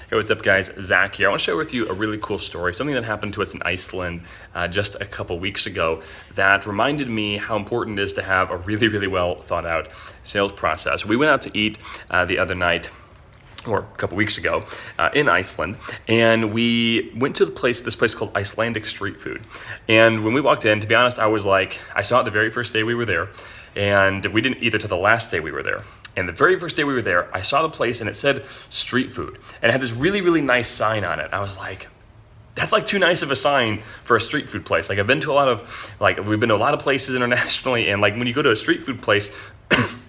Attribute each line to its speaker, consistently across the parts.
Speaker 1: Hey, what's up, guys? Zach here. I want to share with you a really cool story, something that happened to us in Iceland just a couple weeks ago that reminded me how important it is to have a really, really well thought out sales process. We went out to eat the other night, or a couple weeks ago, in Iceland, and we went to this place called Icelandic street food. And when we walked in, to be honest, I saw it the very first day we were there, and we didn't eat it till the last day we were there. And the very first day we were there, I saw the place and it said street food. And it had this really, really nice sign on it. I was like, that's like too nice of a sign for a street food place. We've been to a lot of places internationally, and like when you go to a street food place,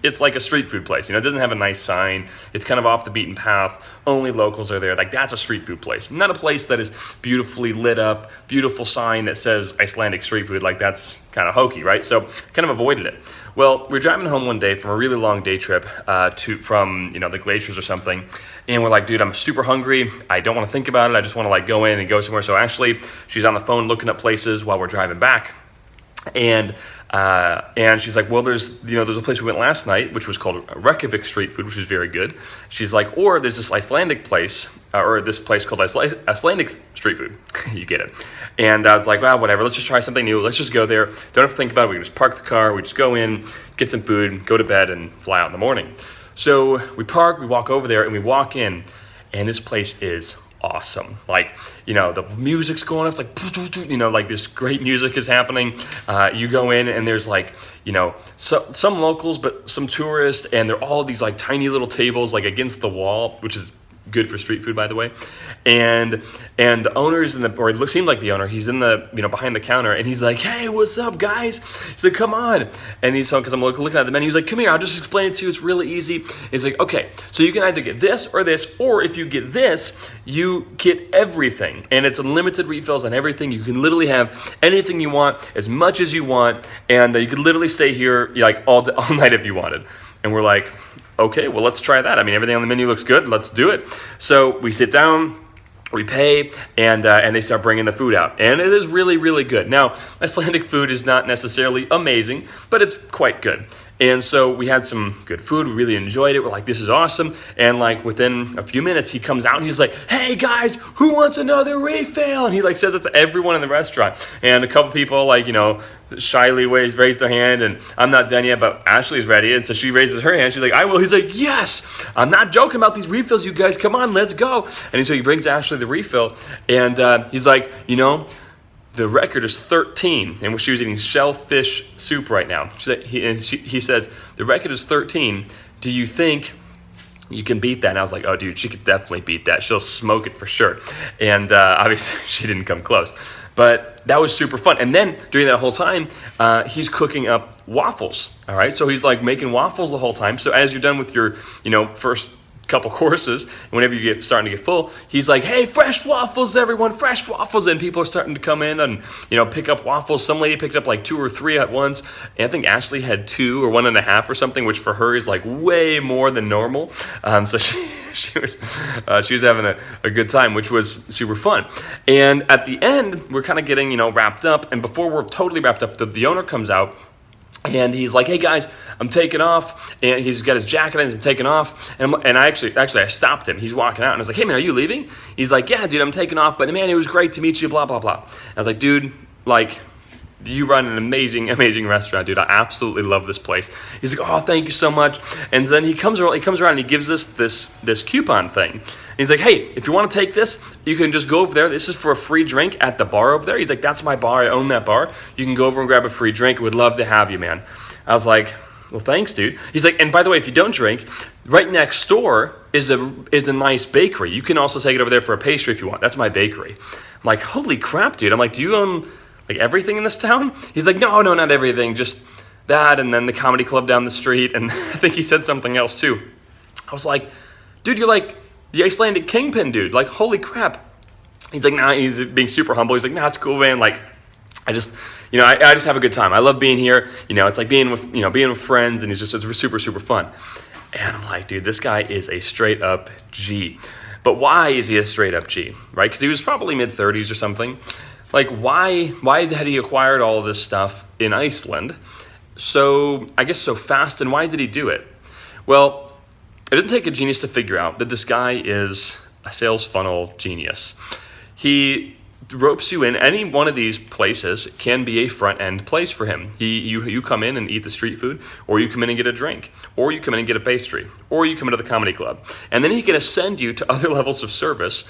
Speaker 1: it's like a street food place. It doesn't have a nice sign. It's kind of off the beaten path. Only locals are there. Like, that's a street food place. Not a place that is beautifully lit up, beautiful sign that says Icelandic street food. Like, that's kind of hokey, right? So kind of avoided it. Well, we're driving home one day from a really long day trip from the glaciers or something. And we're like, dude, I'm super hungry. I don't want to think about it. I just want to go in and go somewhere. So actually, she's on the phone looking up places while we're driving back. And she's like, well, there's a place we went last night, which was called Reykjavik street food, which is very good. She's like, or there's this Icelandic place, or this place called Icelandic street food. You get it. And I was like, well, whatever. Let's just try something new. Let's just go there. Don't have to think about it. We can just park the car. We just go in, get some food, go to bed, and fly out in the morning. So we park, we walk over there, and we walk in, and this place is awesome. The music's going off. It's like this great music is happening. You go in and there's some locals, but some tourists, and they're all these tiny little tables against the wall, which is good for street food, by the way. And the owner's or it seemed like the owner, he's in the, behind the counter, and he's like, hey, what's up, guys? He's like, come on. And because I'm looking at the menu, he's like, come here, I'll just explain it to you. It's really easy. He's like, okay, so you can either get this, or if you get this, you get everything. And it's unlimited refills on everything. You can literally have anything you want, as much as you want, and you could literally stay here all night if you wanted. And we're like, okay, well, let's try that. Everything on the menu looks good. Let's do it. So we sit down, we pay, and they start bringing the food out. And it is really, really good. Now, Icelandic food is not necessarily amazing, but it's quite good. And so we had some good food. We really enjoyed it. We're like, this is awesome. And within a few minutes, he comes out and he's like, hey guys, who wants another refill? And he says it to everyone in the restaurant. And a couple people shyly raised their hand, and I'm not done yet, but Ashley's ready. And so she raises her hand. She's like, I will. He's like, yes, I'm not joking about these refills, you guys. Come on, let's go. And so he brings Ashley the refill, and he's like, the record is 13, and she was eating shellfish soup right now. He says, the record is 13. Do you think you can beat that? And I was like, oh, dude, she could definitely beat that. She'll smoke it for sure. And obviously, she didn't come close. But that was super fun. And then during that whole time, he's cooking up waffles. All right, so he's making waffles the whole time. So as you're done with your, first couple courses, and whenever you get starting to get full, he's like, hey, fresh waffles, everyone, fresh waffles. And people are starting to come in and pick up waffles. Some lady picked up 2 or 3 at once, and I think Ashley had 2 or 1.5 or something, which for her is way more than normal. So she was having a good time, which was super fun. And at the end, we're kind of getting wrapped up, and before we're totally wrapped up, the owner comes out. And he's like, hey guys, I'm taking off. And he's got his jacket on, I'm taking off. And I actually I stopped him. He's walking out, and I was like, hey man, are you leaving? He's like, yeah, dude, I'm taking off. But man, it was great to meet you, blah, blah, blah. I was like, dude, you run an amazing, amazing restaurant, dude. I absolutely love this place. He's like, oh, thank you so much. And then he comes around and he gives us this coupon thing. And he's like, hey, if you want to take this, you can just go over there. This is for a free drink at the bar over there. He's like, that's my bar. I own that bar. You can go over and grab a free drink. We'd love to have you, man. I was like, well, thanks, dude. He's like, and by the way, if you don't drink, right next door is a nice bakery. You can also take it over there for a pastry if you want. That's my bakery. I'm like, holy crap, dude. I'm like, do you own everything in this town? He's like, no, not everything, just that, and then the comedy club down the street, and I think he said something else too. I was like, dude, you're the Icelandic kingpin, dude. Holy crap. He's like, nah, he's being super humble. He's like, nah, it's cool, man. I just have a good time. I love being here. It's like being with friends, and it's super, super fun. And I'm like, dude, this guy is a straight up G. But why is he a straight up G, right? Because he was probably mid-30s or something. Why had he acquired all of this stuff in Iceland so fast, and why did he do it? Well, it didn't take a genius to figure out that this guy is a sales funnel genius. He ropes you in. Any one of these places can be a front end place for him. You come in and eat the street food, or you come in and get a drink, or you come in and get a pastry, or you come into the comedy club. And then he can ascend you to other levels of service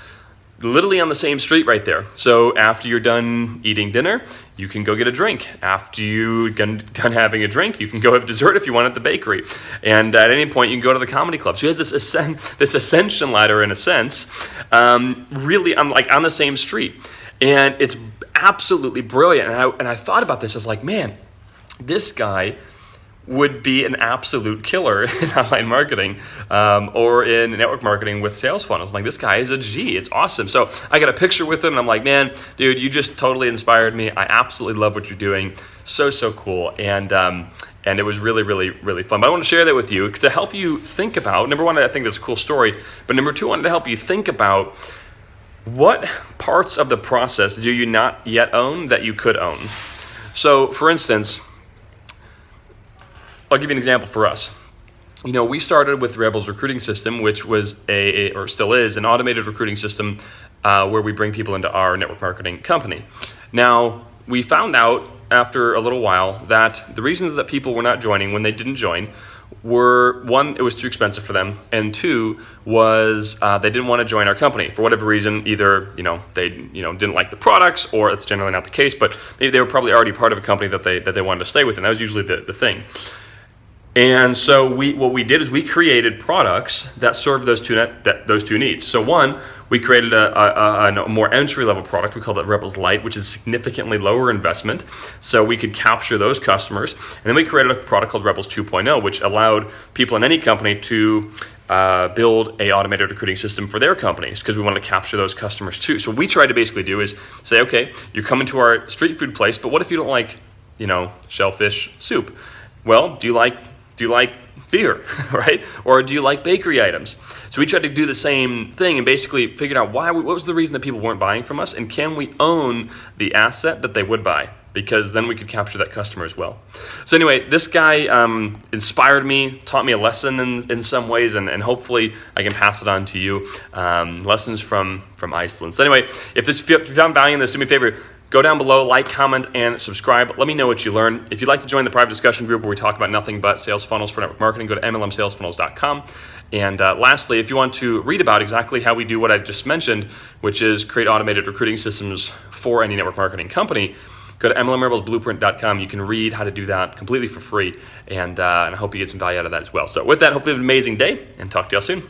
Speaker 1: literally on the same street right there. So after you're done eating dinner, you can go get a drink. After you're done having a drink, you can go have dessert if you want at the bakery. And at any point, you can go to the comedy club. So he has this ascension ladder in a sense, really on the same street. And it's absolutely brilliant. And I thought about this as like, man, this guy would be an absolute killer in online marketing or in network marketing with sales funnels. I'm like, this guy is a G. It's awesome. So I got a picture with him, and I'm like, man, dude, you just totally inspired me. I absolutely love what you're doing. So cool. And it was really, really, really fun. But I want to share that with you to help you think about, number one, I think that's a cool story. But number two, I wanted to help you think about what parts of the process do you not yet own that you could own. So, for instance, I'll give you an example for us. We started with Rebel's recruiting system, which was or still is, an automated recruiting system where we bring people into our network marketing company. Now, we found out after a little while that the reasons that people were not joining when they didn't join were, one, it was too expensive for them, and two, was they didn't want to join our company for whatever reason. Either they didn't like the products, or it's generally not the case, but maybe they were probably already part of a company that they wanted to stay with, and that was usually the thing. And so what we did is we created products that serve those two needs. So one, we created a more entry-level product. We called it Rebels Lite, which is significantly lower investment, so we could capture those customers. And then we created a product called Rebels 2.0, which allowed people in any company to build a automated recruiting system for their companies, because we wanted to capture those customers too. So what we tried to basically do is say, okay, you're coming to our street food place, but what if you don't like, shellfish soup? Well, do you like beer, right? Or do you like bakery items? So we tried to do the same thing and basically figured out what was the reason that people weren't buying from us, and can we own the asset that they would buy? Because then we could capture that customer as well. So anyway, this guy inspired me, taught me a lesson in some ways, and hopefully I can pass it on to you. Lessons from Iceland. So anyway, if you found value in this, do me a favor. Go down below, like, comment, and subscribe. Let me know what you learned. If you'd like to join the private discussion group where we talk about nothing but sales funnels for network marketing, go to mlmsalesfunnels.com. And lastly, if you want to read about exactly how we do what I just mentioned, which is create automated recruiting systems for any network marketing company, go to mlmrebelsblueprint.com. You can read how to do that completely for free, and I hope you get some value out of that as well. So with that, hopefully you have an amazing day, and talk to y'all soon.